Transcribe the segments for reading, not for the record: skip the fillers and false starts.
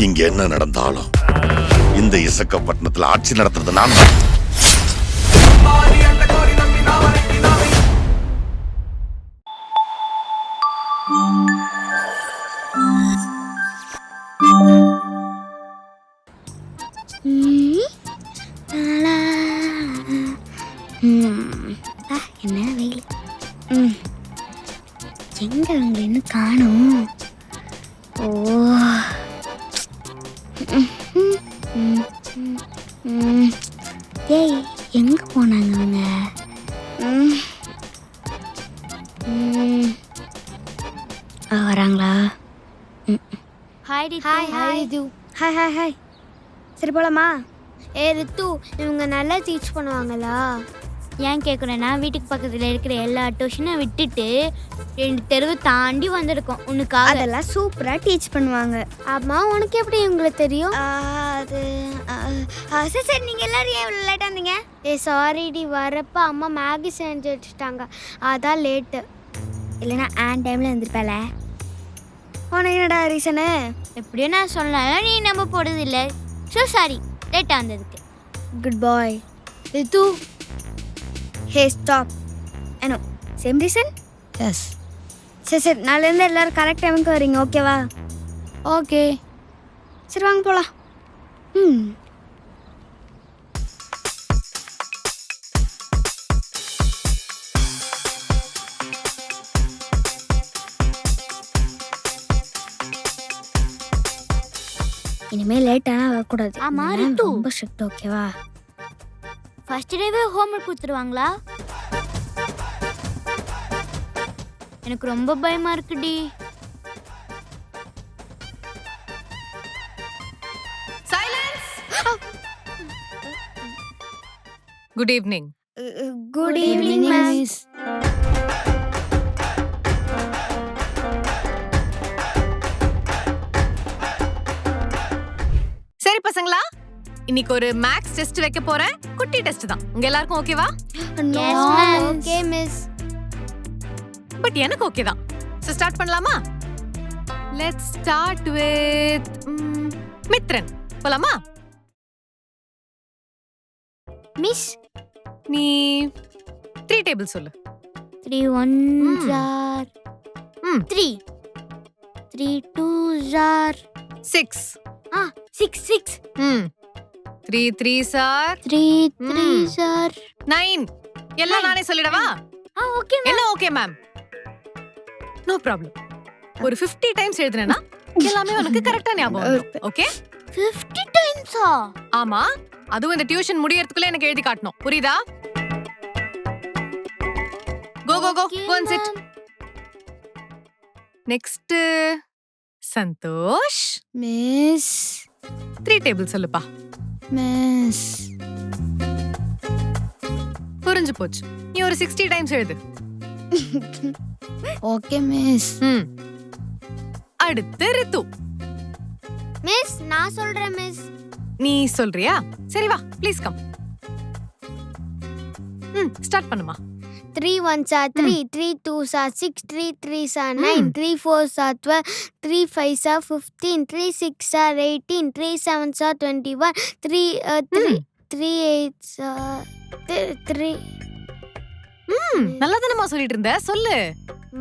இங்க என்ன நடந்தாலும் இந்த இசக்கப்பட்டினத்துல ஆட்சி நடத்துறது நான். என்ன வெயில். எங்க அவங்க இன்னும் காணும். ஓ ஏய் எங்க போனாங்க அவங்க? வராங்களா? Hi Ritu. Hi hi Ritu. Hi hi hi. சரி போலாமா? ரித்து, இவங்க நல்லா டீச் பண்ணுவாங்களா? ஏன் கேட்குறேன்னா வீட்டுக்கு பக்கத்தில் இருக்கிற எல்லா டியூஷனை விட்டுட்டு 2 தெருவு தாண்டி வந்திருக்கோம் உனக்காக. அதெல்லாம் சூப்பராக டீச் பண்ணுவாங்க. அம்மா உனக்கு எப்படி உங்களுக்கு தெரியும்? அது சரி சரி, நீங்கள் எல்லோரும் ஏன் இவ்வளோ லேட்டாக இருந்தீங்க? சாரிடி, வரப்போ அம்மா மேகி செஞ்சு வச்சுட்டாங்க, அதான் லேட்டு. இல்லைன்னா டைமில் இருந்திருப்பேல. உனக்கு என்னடா ரீசனு? எப்படியோ நான் சொன்னாலும் நீ நம்ப போடுறது இல்லை. ஸோ சாரி லேட்டாக வந்ததுக்கு. Good bye. Ritu. Hey stop. ஏனோ சேம் ரீசன்? எஸ். சரி சரி, நாளையிலேருந்து எல்லோரும் கரெக்ட் டைமுக்கு வரீங்க, ஓகேவா? ஓகே. சரி வாங்க போகலாம். இனிமேல் லேட்டாக வரக்கூடாது. ஆமா ரித்து, ரொம்ப ஸ்ட்ரிக்ட், ஓகேவா? ஃபர்ஸ்ட் டேவே ஹோம்ஒர்க் கொடுத்துருவாங்களா? எனக்கு ரொம்ப பயமா இருக்குடி. Silence. Good evening. Good evening miss. சரி பசங்களா, இன்னைக்கு ஒரு மேக்ஸ் டெஸ்ட் வைக்க போறேன். குட்டி டெஸ்ட் தான். உங்க எல்லாருக்கும் ஓகேவா? Yes ma'am. Okay miss. But எனக்கு ஓகே தான். சோ ஸ்டார்ட் பண்ணலாமா? Let's start with Mithran. போலாமா? மிஸ், நீ 3 டேபிள் சொல்லு. 3 1s are 3, 3 2s are 6. 6 6, 3 3s are 3 3s are 9. எல்லாம் நானே சொல்லிடவா? Okay ma'am. என்ன ஓகே மேம்? No problem. ஒரு 50 டைம்ஸ் எழுதுறேனா எல்லாமே உனக்கு கரெக்ட்டா ஞாபகம் வரும். ஓகே? 50 டைம்ஸா? ஆமா, அதுவும் இந்த டியூஷன் முடியறதுக்குள்ள எனக்கு எழுதி காட்டணும். புரியுதா? Go go go go and sit. Next Santosh. Miss. 3 table சொல்லுப்பா. மிஸ். புரிஞ்சு போச்சு. நீ ஒரு 60 டைம்ஸ் எழுது. Okay miss. அடுத்து ரித்து. மிஸ், நான் சொல்றேன் மிஸ். நீ சொல்றியா? சரி வா, ப்ளீஸ் கம். ஸ்டார்ட் பண்ணுமா. 3 1s are 3, 3 2s are 6, 3 3s are 9, 3 4s are 12, 3 5s are 15, 3 6s are 18, 3 7s are 21, 3 8s are 3. நல்லா தானமா சொல்லிட்டு இருந்த, சொல்லு.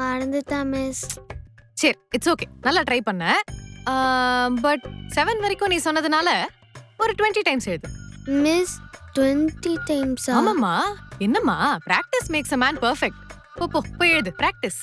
மறந்துட்டேன் மிஸ். சரி, இட்ஸ் ஓகே. நல்லா ட்ரை பண்ண. பட் 7 வரைக்கும் நீ சொன்னதுனால ஒரு 20 டைம்ஸ் எழுது. மிஸ், 20 டைம்ஸா? ஆமாம்மா. என்னம்மா, practice makes a man perfect. போ போய் எழுது. practice.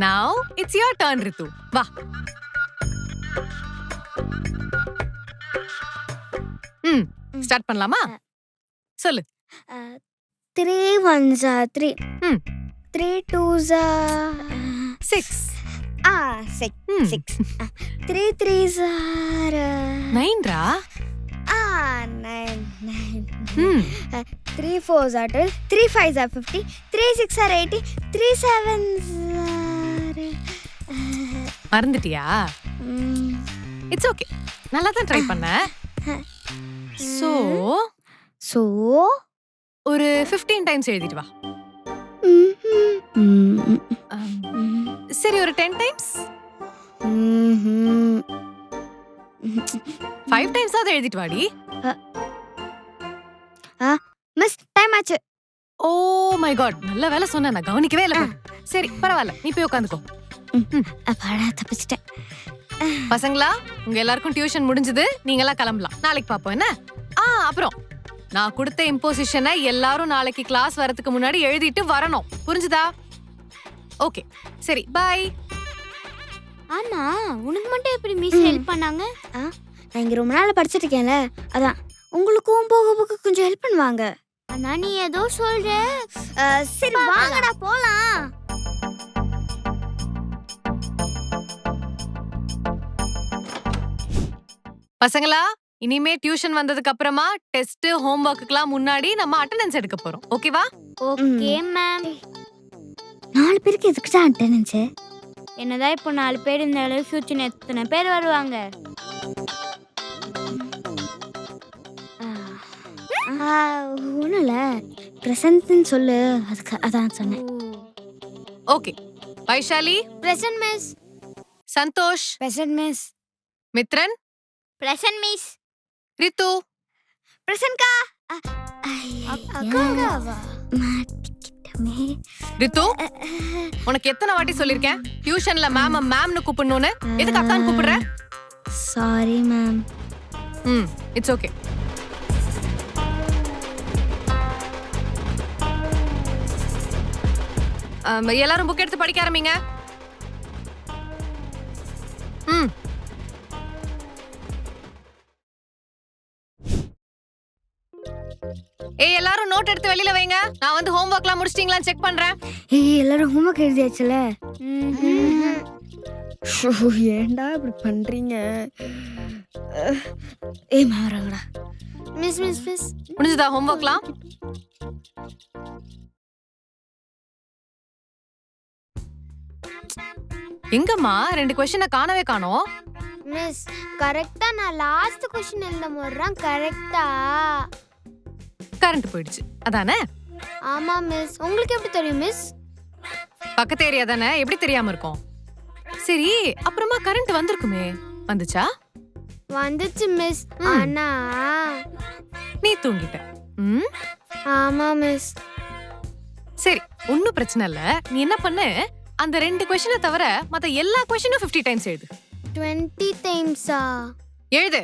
Now it's your turn ரித்து. வா. ஸ்டார்ட் பண்ணலாமா? சொல்லு. 3 1s are 3, 3 2s are 6. 6. 3 3s are 9 raw. 9. 3 4s are 12, 3 5s are 50, 3 6 are 80, 3 7s are மறந்துட்டியா? It's okay. நல்லா தான் ட்ரை பண்ண. சோ ஒரு 15 டைம்ஸ் எழுதிட்டு வா. சரி, ஒரு 10 டைம்ஸ். 5 times ஆவது எழுதிட்டு வாடி. மிஸ் டைம் ஆச்சு. ஓ மை காட், நல்ல வேலை சொன்ன, நான் கவனிக்கவே இல்ல. சரி பரவாயில்ல, நீ போய் உட்காந்துக்கோ. அப்பாடா தப்பிச்சிட்டேன். பசங்களா, உங்க எல்லாருக்கும் டியூஷன் முடிஞ்சது, நீங்க எல்லாம் கிளம்பலாம். நாளைக்கு பாப்போம் என்ன. அப்புறம் நான் கொடுத்த இம்போசிஷனை எல்லாரும் நாளைக்கு கிளாஸ் வரதுக்கு முன்னாடி எழுதிட்டு வரணும், புரிஞ்சுதா? ஓகே சரி, பை. ஆமா, உனக்கு மட்டும் எப்படி மிஸ் ஹெல்ப் பண்ணாங்க? நான் இங்க ரொம்ப நாள் படிச்சிட்டு இருக்கேன்ல, அதான் உங்களுக்கும் போக போக கொஞ்சம் ஹெல்ப் பண்ணுவாங்க. ஆனா நீ ஏதோ சொல்ற. சரி வாங்கடா போலாம். பசங்களா, இனிமே டியூஷன் வந்ததுக்கு அப்புறமா டெஸ்ட் ஹோம்வொர்க்குலாம் முன்னாடி நம்ம அட்டெண்டன்ஸ் எடுக்க போறோம், ஓகேவா? Okay ma'am. 4 பேருக்கு எதுக்கு தான் அட்டெண்டன்ஸ்? என்னதான் இப்போ 4 பேர் இருந்தாலும் ஃபியூச்சர் எத்தனை பேர் வருவாங்க? ஒன்றும் இல்லை, ப்ரெசன்ட்னு சொல்லு, அதுக்கு அதான் சொன்னேன். Okay. Vaishali present miss. Santosh present miss. Mithran present miss. Ritu ப்ரெசன்ட்கா. அக்காவா? மாட்டிக்கிட்டமே. ரித்து, உனக்கு எத்தனை வாட்டி சொல்லிருக்கேன் டியூஷன்ல மேம் மேம்னு கூப்பிடணும்னு? எதுக்கு அக்கான்னு கூப்பிடுற? Sorry ma'am. It's okay. எல்லாரும் புக் எடுத்து படிக்க ஆரம்பிங்க. எல்லாரும் நோட் எடுத்து வெளியில வைங்க. நான் வந்து ஹோம்வொர்க்லாம் முடிச்சிட்டீங்களான்னு செக் பண்றேன். எல்லாரும் ஹோம்வொர்க் எழுதியாச்சுல? ஏன்டா இப்படி பண்றீங்க? மாறங்கடா. மிஸ் மிஸ் மிஸ் முடிஞ்சதா ஹோம்வொர்க்லாம்? எங்கம்மா 2 क्वेश्चन காணவே காணோம்? மிஸ், கரெக்ட்டா நான் லாஸ்ட் क्वेश्चन எழுத போறேன். கரெக்ட்டா கரண்ட் போயிடுச்சு அதானே? ஆமா மிஸ். உங்களுக்கு எப்படி தெரியும் மிஸ்? பக்கத்து ஏரியா தானே, எப்படி தெரியாம இருக்கும்? சரி, அப்புறமா கரண்ட் வந்திருக்குமே, வந்துச்சா? வந்துச்சு மிஸ். ஆனா நீ தூங்கிட்ட. ஆமா மிஸ். சரி, ஒன்னும் பிரச்சனை இல்ல. நீ என்ன பண்ணு, அந்த 2 क्वेश्चन தவிர மத்த எல்லா क्वेश्चनும் 50 டைம்ஸ் எழுது. 20 டைம்ஸா? எழுது.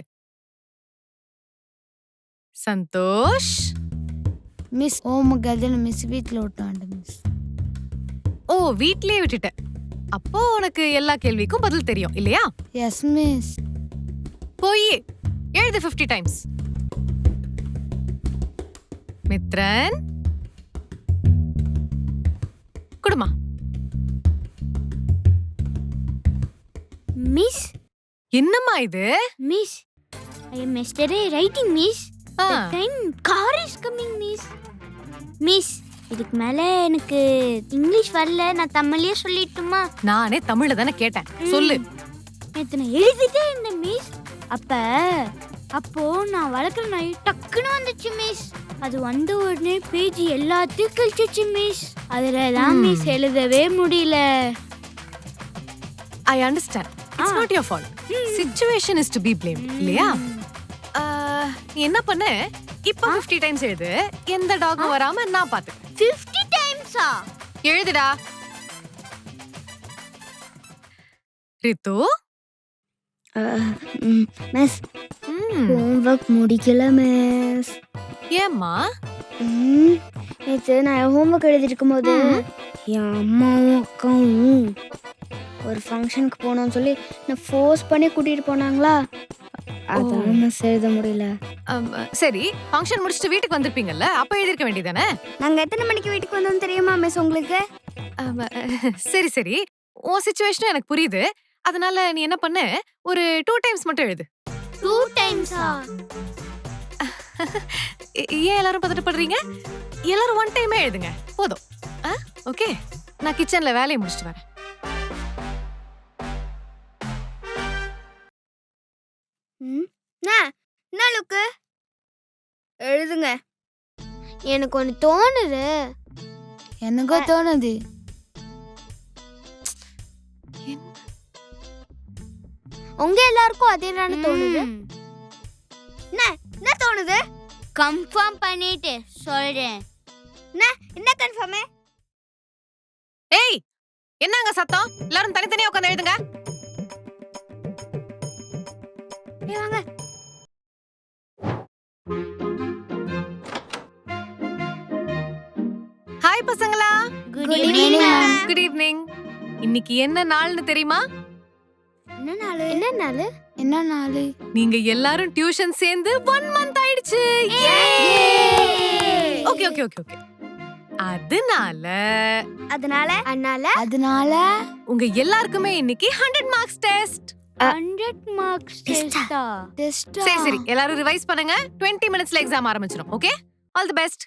சந்தோஷ். மிஸ் ஹோம்வொர்க் எழுதல மிஸ், வீட்ல விட்டாங்க மிஸ். ஓ, வீட்லயே விட்டுட்ட. அப்போ உனக்கு எல்லா கேள்விக்கும் பதில் தெரியும் இல்லையா? Yes miss. போய் எழுது 50 டைம்ஸ். மித்ரன் குடுமா. மிஸ், என்னம்மா இது? Miss, I am yesterday writing miss. ஆ. The time car is coming miss. Miss, இதுக்கு மேல எனக்கு இங்கிலீஷ் வரல, நான் தமிழ்லயே சொல்லிட்டுமா? நானே தமிழ்ல தானே கேட்டேன், சொல்லு. நேத்து நான் எழுதிட்டே இருந்தேன் மிஸ். அப்போ நான் வளர்க்குற நாய் டக்குன்னு வந்துச்சு மிஸ். அது வந்த உடனே பேஜ் எல்லாத்தையும் கழிச்சிச்சு மிஸ். அதுல தான் மிஸ் எழுதவே முடியல. I understand. It's not your fault. Situation is to be blamed, இல்லையா? நீ என்ன பண்ணு, இப்போ 50 டைம்ஸ் எழுது. எந்த டாகும் வராம நான் பாத்துக்கிறேன். 50 டைம்ஸா? எழுதுடா. ரித்து. மிஸ் ஹோம்வொர்க் முடிக்கல மிஸ். ஏம்மா? நேற்று நான் ஹோம்வொர்க் எழுதிருக்கும் போது என் அம்மாவும் அக்காவும் ஒரு ஃபங்க்ஷனுக்கு போனோம்னு சொல்லி நான் ஃபோர்ஸ் பண்ணி கூட்டிட்டு போனாங்களா, அதான் மிஸ் எழுத முடியல. சரி, ஃபங்க்ஷன் முடிச்சிட்டு வீட்டுக்கு வந்திருப்பீங்கல்ல, அப்ப எழுதிருக்க வேண்டியதானே? நாங்க எத்தனை மணிக்கு வீட்டுக்கு வந்தோம் தெரியுமா மிஸ் உங்களுக்கு? சரி சரி, உன் சிச்சுவேஷனும் எனக்கு புரியுது. அதனால நீ என்ன பண்ணு, ஒரு 2 டைம்ஸ் மட்டும் எழுது. 2 டைம்ஸா? ஏன் எல்லாரும் பதட்டப்படுறீங்க? எல்லாரும் 1 டைமே எழுதுங்க போதும். ஓகே, நான் கிச்சன்ல வேலையை முடிச்சிட்டு வரேன். என்ன லுக்கு எழுதுங்க. எனக்கு ஒன்று தோணுது. எனக்கோ தோணுது. உங்க எல்லாருக்கும் அதே தானே தோணுது? என்ன தோணுது? கன்ஃபார்ம் பண்ணிட்டு சொல்றேன். என்ன கன்ஃபார்ம்? ஏய், என்னங்க சத்தம்? எல்லாரும் தனித்தனியா உட்கார்ந்து எழுதுங்க. வாங்க. ஹாய் பசங்களா. Good evening ma'am. Good evening. இன்னைக்கு என்ன நாள்னு தெரியுமா? என்ன நாள்? என்ன நாள்? நீங்க எல்லாரும் டியூஷன் சேர்ந்து 1 month ஆயிடுச்சு. Okay okay okay okay. அதனால உங்க எல்லாருக்குமே இன்னைக்கு 100 மார்க்ஸ் டெஸ்ட். 100 மார்க்ஸ் டெஸ்டா? சரி சரி, எல்லாரும் ரிவைஸ் பண்ணுங்க. 20 minutesல எக்ஸாம் ஆரம்பிச்சிரும். Okay, all the best.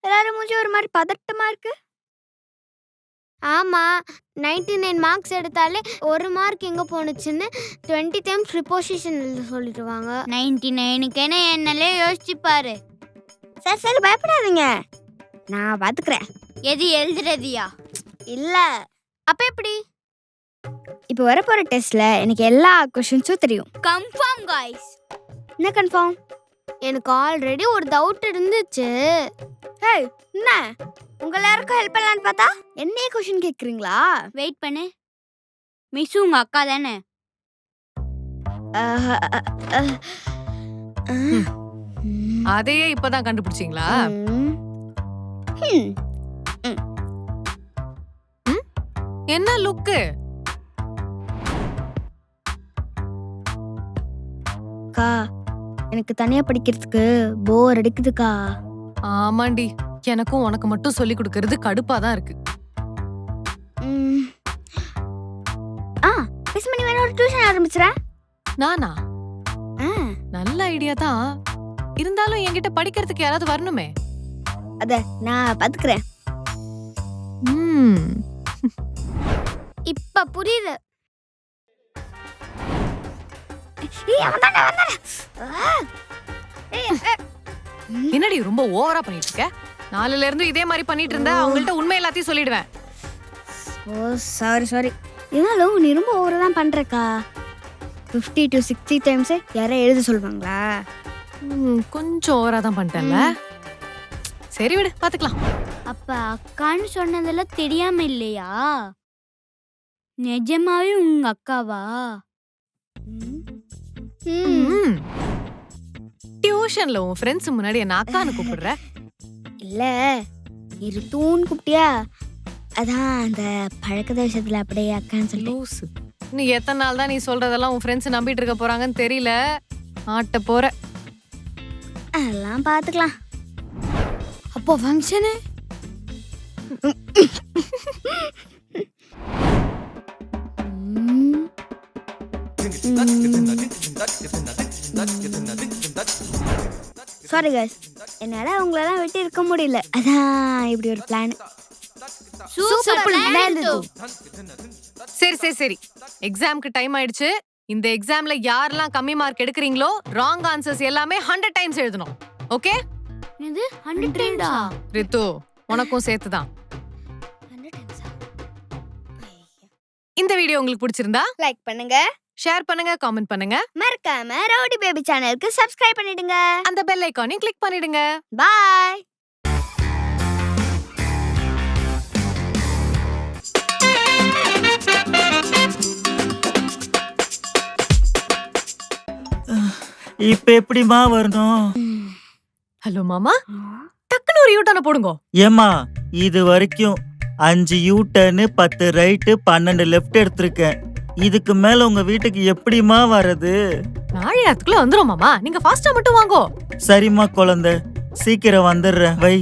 எல்லாரும் மூஞ்சி ஒரு மாதிரி பதட்டமா இருக்கு. ஆமா, 99 மார்க்ஸ் எடுத்தாலே 1 மார்க் எங்க போனுச்சுன்னு 20 டைம்ஸ் ப்ரிபோசிஷன் எழுத சொல்லிடுவாங்க. 99க்கு என்னலே யோசிச்சு பாரு. சரி பயப்படாதீங்க, நான் பாத்துக்கிறேன். எது எழுதுறதியா? இல்ல, அப்ப எப்படி? இப்போ வரப்போற டெஸ்ட்ல எனக்கு எல்லா क्वेश्चंसुம் தெரியும். Confirm guys. என்ன கன்ஃபார்ம்? எனக்கு ஆல்ரெடி ஒரு டவுட் இருந்துச்சு. ஹேய், என்ன உங்க எல்லாருக்கும் ஹெல்ப் பண்ணலான்னு பார்த்தா என்னைய क्वेश्चन கேக்குறீங்களா? வெயிட் பண்ணு. மிஸ் உங்க அக்கா தானே? அதையே இப்பதான் கண்டுபிடிச்சீங்களா? என்ன லுக்கு? அக்கா, எனக்கு தனியா படிக்கிறதுக்கு போர் அடிக்குதுக்கா. ஆமாண்டி, எனக்கும் உனக்கு மட்டும் சொல்லி கொடுக்கறது கடுப்பா தான் இருக்கு. மிஸ் பண்ணி வேணா ஒரு டியூஷன் ஆரம்பிச்சுறேன். நானா? நல்ல ஐடியா தான். இருந்தாலும் என்கிட்ட படிக்கிறதுக்கு யாராவது வரணுமே. அத நான் பாத்துக்கிறேன். இப்ப புரியுது. என்னடி ரொம்ப ஓவரா பண்ணிட்டு இருக்க? நாளையில இருந்து இதே மாதிரி பண்ணிட்டு இருந்தா அவங்கள்ட்ட உண்மை எல்லாத்தையும் சொல்லிடுவேன். ஓ சாரி. இருந்தாலும் நீ ரொம்ப ஓவரா தான் பண்றக்கா. 50 to 60 டைம்ஸ் யாரை எழுத சொல்வாங்களா? கொஞ்சம் ஓவரா தான் பண்ணிட்டேன்ல. சரி விடு, பாத்துக்கலாம். அப்ப அக்கான்னு சொன்னதெல்லாம் தெரியாம இல்லையா? நிஜமாவே உங்க அக்காவா? டியூஷன்ல உன் ஃப்ரெண்ட்ஸ் முன்னாடி என்ன அக்கான்னு கூப்பிடுற? இல்ல, இரு தூண் குட்டியா, அதான் அந்த பழக்க தேசத்துல அப்படியே அக்கான்னு சொல்லி. லூசு. நீ எத்தனை நாள் தான் நீ சொல்றதெல்லாம் உன் ஃப்ரெண்ட்ஸ் நம்பிட்டு இருக்க போறாங்கன்னு தெரியல. ஆட்ட போற. அதெல்லாம் பாத்துக்கலாம். அப்போ ஃபங்க்ஷனு சாரி गाइस, என்னால உங்களெல்லாம் விட்டு இருக்க முடியல. அதான் இப்படி ஒரு பிளான். சரி, எக்ஸாம்க்கு டைம் ஆயிடுச்சு. இந்த எக்ஸாம்ல யாரெல்லாம் கம்மி மார்க் எடுக்கிறீங்களோ ராங் ஆன்சர்ஸ் எல்லாமே 100 டைம்ஸ் எழுதணும். ஓகே? இது 100 டைம்ஸா? ரித்து, உனக்கும் சேர்த்துதான். இந்த வீடியோ உங்களுக்கு பிடிச்சிருந்தா லைக் பண்ணுங்க, ஷேர் பண்ணுங்க, காமெண்ட் பண்ணுங்க. மறக்காம ரவுடி பேபி சேனலுக்கு சப்ஸ்கிரைப் பண்ணிடுங்க. அந்த பெல் ஐகானையும் கிளிக் பண்ணிடுங்க. பாய். இப்ப எப்படிமா வரணும்? ஹலோ மாமா, டக்குனு ஒரு யூட்டர்னை போடுங்க. ஏமா, இது வரைக்கும் 5 யூட்டர்னு 10 ரைட்டு 12 லெஃப்ட் எடுத்திருக்கேன். இதுக்கு மேல உங்க வீட்டுக்கு எப்படிமா வர்றது? நாளைக்கு வந்துரும் மாமா, நீங்க ஃபாஸ்டா மட்டும் வாங்கோ. சரிம்மா குழந்தை, சீக்கிரம் வந்துடுறேன். வை.